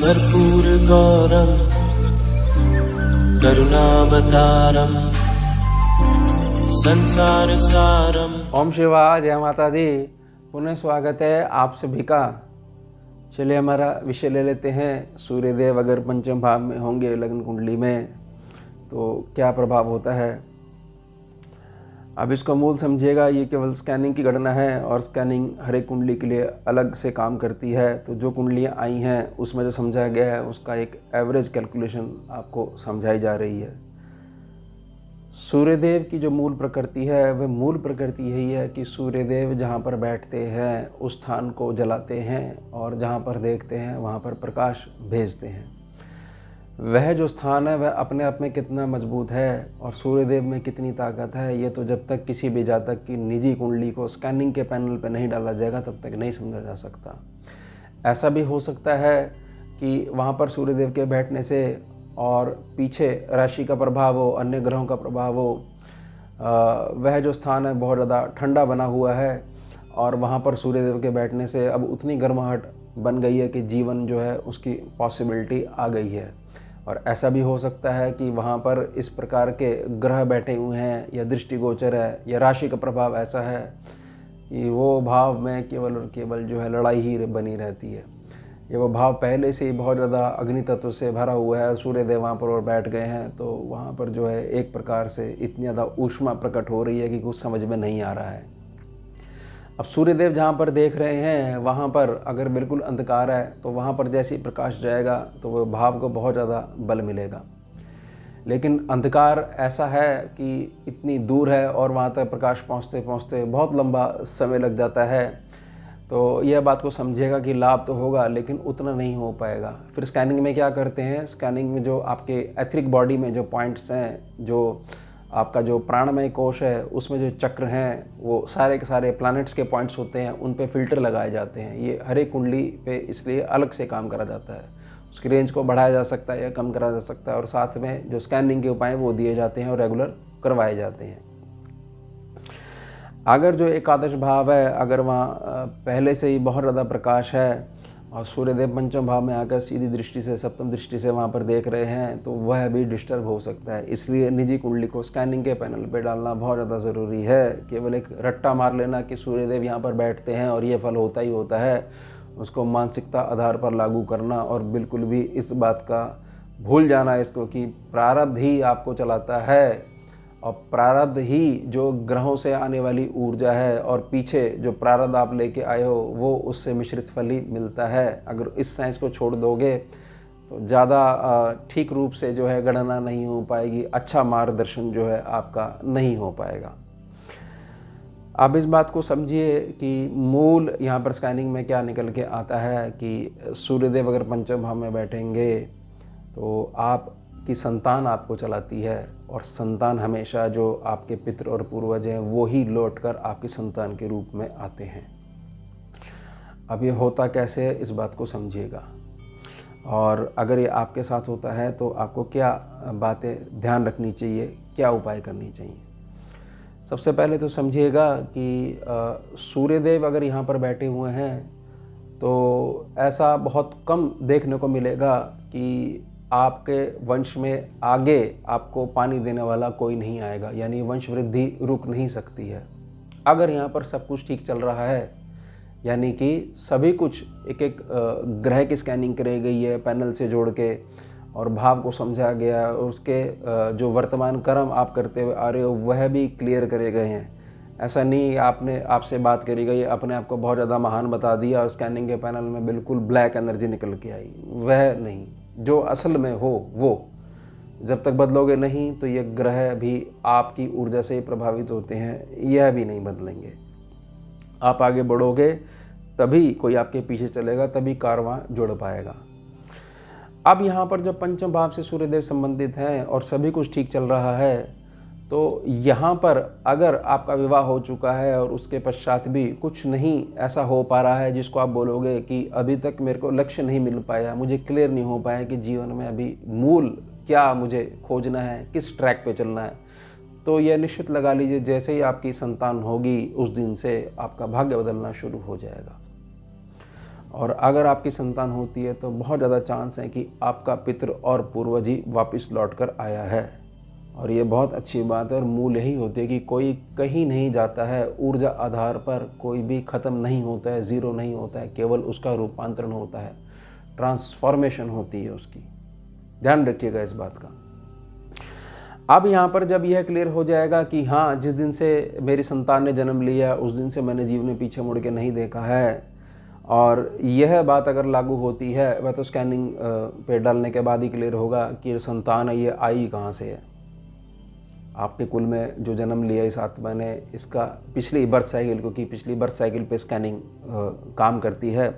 कर्पूरगौरं करुणावतारं संसारसारं। ओम शिवाय, जय माता दी। पुनः स्वागत है आप सभी का। चलिए हमारा विषय ले लेते हैं। सूर्यदेव अगर पंचम भाव में होंगे लग्न कुंडली में तो क्या प्रभाव होता है। अब इसको मूल समझिएगा, ये केवल स्कैनिंग की गणना है और स्कैनिंग हर एक कुंडली के लिए अलग से काम करती है। तो जो कुंडलियाँ आई हैं उसमें जो समझाया गया है उसका एक एवरेज कैलकुलेशन आपको समझाई जा रही है। सूर्यदेव की जो मूल प्रकृति है वह मूल प्रकृति यही है कि सूर्यदेव जहाँ पर बैठते हैं उस स्थान को जलाते हैं और जहाँ पर देखते हैं वहाँ पर प्रकाश भेजते हैं। वह जो स्थान है वह अपने आप में कितना मजबूत है और सूर्यदेव में कितनी ताकत है, ये तो जब तक किसी भी जातक की निजी कुंडली को स्कैनिंग के पैनल पर नहीं डाला जाएगा तब तक नहीं समझा जा सकता। ऐसा भी हो सकता है कि वहाँ पर सूर्यदेव के बैठने से और पीछे राशि का प्रभाव हो, अन्य ग्रहों का प्रभाव हो, वह जो स्थान है बहुत ज़्यादा ठंडा बना हुआ है और वहाँ पर सूर्यदेव के बैठने से अब उतनी गर्माहट बन गई है कि जीवन जो है उसकी पॉसिबिलिटी आ गई है। और ऐसा भी हो सकता है कि वहाँ पर इस प्रकार के ग्रह बैठे हुए हैं या दृष्टिगोचर है या राशि का प्रभाव ऐसा है कि वो भाव में केवल और केवल जो है लड़ाई ही बनी रहती है। ये वो भाव पहले से ही बहुत ज़्यादा अग्नि तत्व से भरा हुआ है और सूर्यदेव वहाँ पर और बैठ गए हैं तो वहाँ पर जो है एक प्रकार से इतनी ज़्यादा ऊष्मा प्रकट हो रही है कि कुछ समझ में नहीं आ रहा है। अब सूर्यदेव जहाँ पर देख रहे हैं वहाँ पर अगर बिल्कुल अंधकार है तो वहाँ पर जैसे ही प्रकाश जाएगा तो वह भाव को बहुत ज़्यादा बल मिलेगा। लेकिन अंधकार ऐसा है कि इतनी दूर है और वहाँ तक प्रकाश पहुँचते पहुँचते बहुत लंबा समय लग जाता है। तो यह बात को समझिएगा कि लाभ तो होगा लेकिन उतना नहीं हो पाएगा। फिर स्कैनिंग में क्या करते हैं, स्कैनिंग में जो आपके एथरिक बॉडी में जो पॉइंट्स हैं, जो आपका जो प्राणमय कोश है उसमें जो चक्र हैं वो सारे के सारे प्लैनेट्स के पॉइंट्स होते हैं, उन पे फिल्टर लगाए जाते हैं। ये हर एक कुंडली पे इसलिए अलग से काम करा जाता है। उसकी रेंज को बढ़ाया जा सकता है या कम करा जा सकता है और साथ में जो स्कैनिंग के उपाय वो दिए जाते हैं और रेगुलर करवाए जाते हैं। अगर जो एकादश भाव है, अगर वहाँ पहले से ही बहुत ज़्यादा प्रकाश है और सूर्यदेव पंचम भाव में आकर सीधी दृष्टि से सप्तम दृष्टि से वहाँ पर देख रहे हैं तो वह भी डिस्टर्ब हो सकता है। इसलिए निजी कुंडली को स्कैनिंग के पैनल पे डालना बहुत ज़्यादा ज़रूरी है। केवल एक रट्टा मार लेना कि सूर्यदेव यहाँ पर बैठते हैं और ये फल होता ही होता है, उसको मानसिकता आधार पर लागू करना और बिल्कुल भी इस बात का भूल जाना इसको कि प्रारब्ध ही आपको चलाता है और प्रारब्ध ही जो ग्रहों से आने वाली ऊर्जा है और पीछे जो प्रारब्ध आप लेके आए हो वो उससे मिश्रित फल ही मिलता है। अगर इस साइंस को छोड़ दोगे तो ज़्यादा ठीक रूप से जो है गणना नहीं हो पाएगी, अच्छा मार्गदर्शन जो है आपका नहीं हो पाएगा। आप इस बात को समझिए कि मूल यहाँ पर स्कैनिंग में क्या निकल के आता है कि सूर्यदेव अगर पंचम भाव में बैठेंगे तो आप की संतान आपको चलाती है और संतान हमेशा जो आपके पितृ और पूर्वज हैं वो ही लौटकर आपकी संतान के रूप में आते हैं। अब ये होता कैसे है इस बात को समझिएगा और अगर ये आपके साथ होता है तो आपको क्या बातें ध्यान रखनी चाहिए, क्या उपाय करनी चाहिए। सबसे पहले तो समझिएगा कि सूर्यदेव अगर यहाँ पर बैठे हुए हैं तो ऐसा बहुत कम देखने को मिलेगा कि आपके वंश में आगे आपको पानी देने वाला कोई नहीं आएगा, यानी वंश वृद्धि रुक नहीं सकती है। अगर यहाँ पर सब कुछ ठीक चल रहा है, यानी कि सभी कुछ एक एक ग्रह की स्कैनिंग करी गई है पैनल से जोड़ के और भाव को समझा गया और उसके जो वर्तमान कर्म आप करते हुए आ रहे हो वह भी क्लियर करे गए हैं। ऐसा नहीं आपने आपसे बात करी गई अपने आप को बहुत ज़्यादा महान बता दिया और स्कैनिंग के पैनल में बिल्कुल ब्लैक एनर्जी निकल के आई, वह नहीं। जो असल में हो वो जब तक बदलोगे नहीं तो ये ग्रह भी आपकी ऊर्जा से ही प्रभावित होते हैं, यह भी नहीं बदलेंगे। आप आगे बढ़ोगे तभी कोई आपके पीछे चलेगा, तभी कारवां जुड़ पाएगा। अब यहाँ पर जब पंचम भाव से सूर्यदेव संबंधित हैं और सभी कुछ ठीक चल रहा है तो यहाँ पर अगर आपका विवाह हो चुका है और उसके पश्चात भी कुछ नहीं ऐसा हो पा रहा है जिसको आप बोलोगे कि अभी तक मेरे को लक्ष्य नहीं मिल पाया, मुझे क्लियर नहीं हो पाया कि जीवन में अभी मूल क्या मुझे खोजना है, किस ट्रैक पे चलना है, तो यह निश्चित लगा लीजिए जैसे ही आपकी संतान होगी उस दिन से आपका भाग्य बदलना शुरू हो जाएगा। और अगर आपकी संतान होती है तो बहुत ज़्यादा चांस है कि आपका पितृ और पूर्वज ही वापस लौट कर आया है। और ये बहुत अच्छी बात है और मूल यही होती है कि कोई कहीं नहीं जाता है, ऊर्जा आधार पर कोई भी ख़त्म नहीं होता है, ज़ीरो नहीं होता है, केवल उसका रूपांतरण होता है, ट्रांसफॉर्मेशन होती है उसकी। ध्यान रखिएगा इस बात का। अब यहाँ पर जब यह क्लियर हो जाएगा कि हाँ, जिस दिन से मेरी संतान ने जन्म लिया उस दिन से मैंने जीवन में पीछे मुड़ के नहीं देखा है, और यह बात अगर लागू होती है, वह तो स्कैनिंग पे डालने के बाद ही क्लियर होगा कि ये संतान है, ये आई कहाँ से है। आपके कुल में जो जन्म लिया इस आत्मा ने, इसका पिछली बर्थ साइकिल, क्योंकि पिछली बर्थ साइकिल पे स्कैनिंग काम करती है,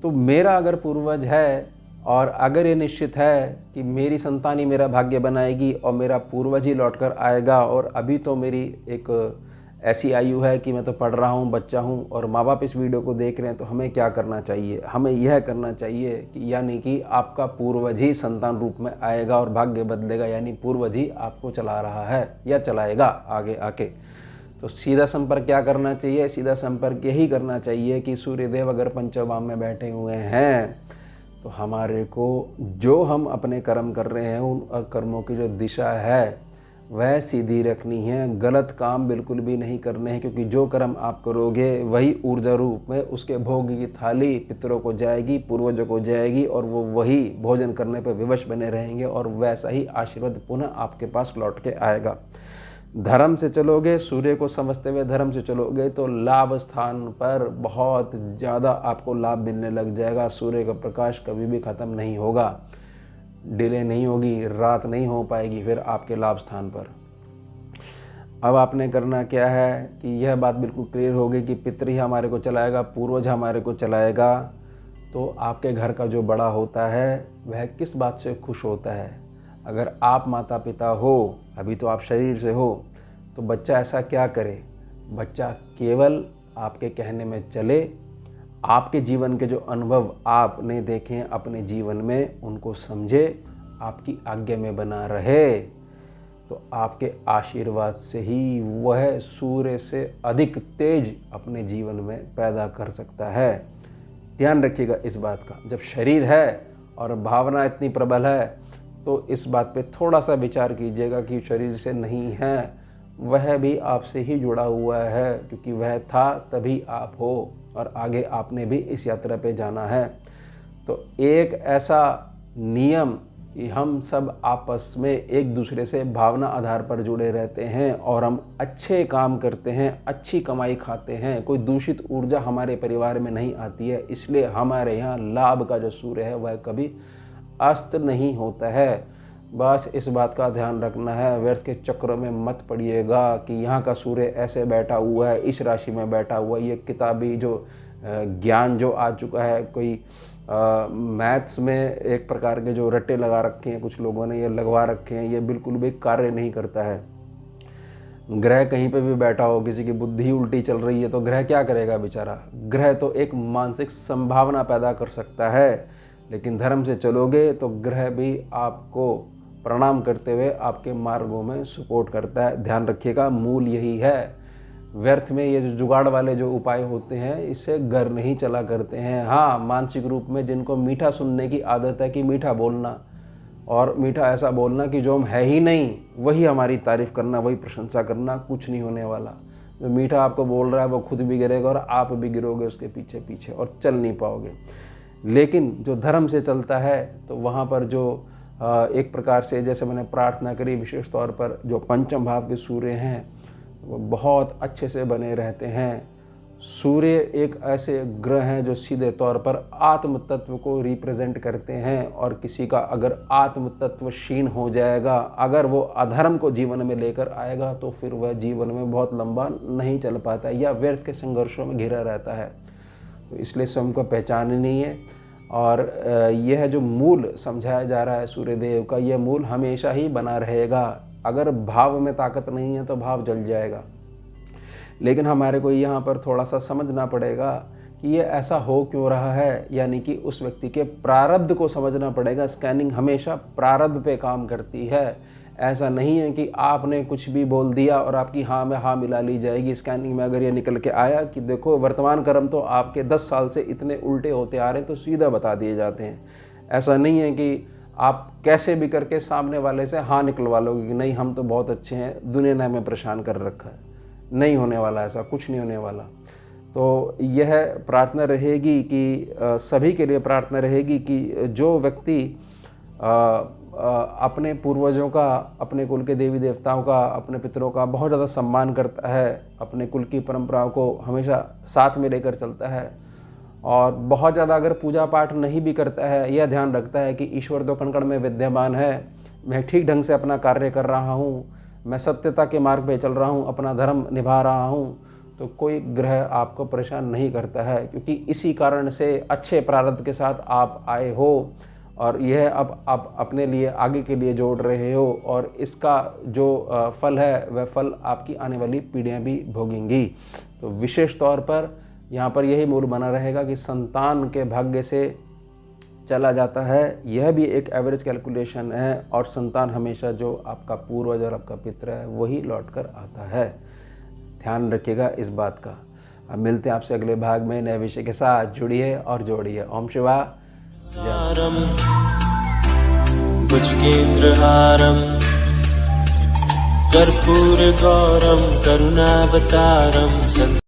तो मेरा अगर पूर्वज है और अगर ये निश्चित है कि मेरी संतान ही मेरा भाग्य बनाएगी और मेरा पूर्वज ही लौट कर आएगा, और अभी तो मेरी एक ऐसी आयु है कि मैं तो पढ़ रहा हूँ, बच्चा हूँ, और माँ बाप इस वीडियो को देख रहे हैं, तो हमें क्या करना चाहिए? हमें यह करना चाहिए कि यानी कि आपका पूर्वज ही संतान रूप में आएगा और भाग्य बदलेगा, यानी पूर्वज ही आपको चला रहा है या चलाएगा आगे आके। तो सीधा संपर्क क्या करना चाहिए? सीधा संपर्क यही करना चाहिए कि सूर्यदेव अगर पंचभाव में बैठे हुए हैं तो हमारे को जो हम अपने कर्म कर रहे हैं उन कर्मों की जो दिशा है वह सीधी रखनी है, गलत काम बिल्कुल भी नहीं करने हैं, क्योंकि जो कर्म आप करोगे वही ऊर्जा रूप में उसके भोग की थाली पितरों को जाएगी, पूर्वजों को जाएगी, और वो वही भोजन करने पर विवश बने रहेंगे और वैसा ही आशीर्वाद पुनः आपके पास लौट के आएगा। धर्म से चलोगे, सूर्य को समझते हुए धर्म से चलोगे तो लाभ स्थान पर बहुत ज़्यादा आपको लाभ मिलने लग जाएगा। सूर्य का प्रकाश कभी भी ख़त्म नहीं होगा, डिले नहीं होगी, रात नहीं हो पाएगी फिर आपके लाभ स्थान पर। अब आपने करना क्या है कि यह बात बिल्कुल क्लियर होगी कि पितृ ही हमारे को चलाएगा, पूर्वज हमारे को चलाएगा। तो आपके घर का जो बड़ा होता है वह किस बात से खुश होता है? अगर आप माता पिता हो, अभी तो आप शरीर से हो, तो बच्चा ऐसा क्या करे? बच्चा केवल आपके कहने में चले, आपके जीवन के जो अनुभव आपने देखे हैं अपने जीवन में उनको समझे, आपकी आज्ञा में बना रहे, तो आपके आशीर्वाद से ही वह सूर्य से अधिक तेज अपने जीवन में पैदा कर सकता है। ध्यान रखिएगा इस बात का। जब शरीर है और भावना इतनी प्रबल है तो इस बात पे थोड़ा सा विचार कीजिएगा कि शरीर से नहीं है, वह भी आपसे ही जुड़ा हुआ है, क्योंकि वह था तभी आप हो और आगे आपने भी इस यात्रा पे जाना है। तो एक ऐसा नियम कि हम सब आपस में एक दूसरे से भावना आधार पर जुड़े रहते हैं और हम अच्छे काम करते हैं, अच्छी कमाई खाते हैं, कोई दूषित ऊर्जा हमारे परिवार में नहीं आती है, इसलिए हमारे यहाँ लाभ का जो सूर्य है वह कभी अस्त नहीं होता है। बस इस बात का ध्यान रखना है, व्यर्थ के चक्रों में मत पड़िएगा कि यहाँ का सूर्य ऐसे बैठा हुआ है, इस राशि में बैठा हुआ है। ये किताबी जो ज्ञान जो आ चुका है, कोई मैथ्स में एक प्रकार के जो रट्टे लगा रखे हैं कुछ लोगों ने, ये लगवा रखे हैं, ये बिल्कुल भी कार्य नहीं करता है। ग्रह कहीं पे भी बैठा हो, किसी की बुद्धि उल्टी चल रही है तो ग्रह क्या करेगा बेचारा? ग्रह तो एक मानसिक संभावना पैदा कर सकता है, लेकिन धर्म से चलोगे तो ग्रह भी आपको प्रणाम करते हुए आपके मार्गों में सपोर्ट करता है। ध्यान रखिएगा, मूल यही है। व्यर्थ में ये जो जुगाड़ वाले जो उपाय होते हैं इससे घर नहीं चला करते हैं। हाँ, मानसिक रूप में जिनको मीठा सुनने की आदत है कि मीठा बोलना, और मीठा ऐसा बोलना कि जो हम है ही नहीं वही हमारी तारीफ़ करना, वही प्रशंसा करना, कुछ नहीं होने वाला। जो मीठा आपको बोल रहा है वो खुद भी गिरेगा और आप भी गिरोगे उसके पीछे पीछे और चल नहीं पाओगे। लेकिन जो धर्म से चलता है तो वहाँ पर जो एक प्रकार से जैसे मैंने प्रार्थना करी, विशेष तौर पर जो पंचम भाव के सूर्य हैं वो बहुत अच्छे से बने रहते हैं। सूर्य एक ऐसे ग्रह हैं जो सीधे तौर पर आत्म तत्व को रिप्रेजेंट करते हैं, और किसी का अगर आत्म तत्व क्षीण हो जाएगा, अगर वो अधर्म को जीवन में लेकर आएगा तो फिर वह जीवन में बहुत लंबा नहीं चल पाता या व्यर्थ के संघर्षों में घिरा रहता है। तो इसलिए स्वयं को पहचाननी है, और यह जो मूल समझाया जा रहा है सूर्यदेव का, यह मूल हमेशा ही बना रहेगा। अगर भाव में ताकत नहीं है तो भाव जल जाएगा। लेकिन हमारे को यहाँ पर थोड़ा सा समझना पड़ेगा कि ये ऐसा हो क्यों रहा है, यानी कि उस व्यक्ति के प्रारब्ध को समझना पड़ेगा। स्कैनिंग हमेशा प्रारब्ध पे काम करती है। ऐसा नहीं है कि आपने कुछ भी बोल दिया और आपकी हाँ में हाँ मिला ली जाएगी। स्कैनिंग में अगर ये निकल के आया कि देखो वर्तमान कर्म तो आपके 10 साल से इतने उल्टे होते आ रहे हैं, तो सीधा बता दिए जाते हैं। ऐसा नहीं है कि आप कैसे भी करके सामने वाले से हाँ निकलवा लोगे कि नहीं हम तो बहुत अच्छे हैं, दुनिया ने हमें परेशान कर रखा है। नहीं होने वाला, ऐसा कुछ नहीं होने वाला। तो यह प्रार्थना रहेगी कि सभी के लिए प्रार्थना रहेगी कि जो व्यक्ति अपने पूर्वजों का, अपने कुल के देवी देवताओं का, अपने पितरों का बहुत ज़्यादा सम्मान करता है, अपने कुल की परंपराओं को हमेशा साथ में लेकर चलता है और बहुत ज़्यादा अगर पूजा पाठ नहीं भी करता है, यह ध्यान रखता है कि ईश्वर तो कण कण में विद्यमान है, मैं ठीक ढंग से अपना कार्य कर रहा हूँ, मैं सत्यता के मार्ग पे चल रहा हूँ, अपना धर्म निभा रहा हूँ, तो कोई ग्रह आपको परेशान नहीं करता है, क्योंकि इसी कारण से अच्छे प्रारब्ध के साथ आप आए हो और यह अब आप अपने लिए आगे के लिए जोड़ रहे हो और इसका जो फल है वह फल आपकी आने वाली पीढ़ियाँ भी भोगेंगी। तो विशेष तौर पर यहाँ पर यही मूल बना रहेगा कि संतान के भाग्य से चला जाता है, यह भी एक एवरेज कैलकुलेशन है और संतान हमेशा जो आपका पूर्वज और आपका पितर है वही लौट कर आता है। ध्यान रखिएगा इस बात का। अब मिलते हैं आपसे अगले भाग में नए विषय के साथ। जुड़िए और जोड़िए। ओम शिवा सारम भुजगेन्द्रहारम कर्पूर गौरम करुणावतारम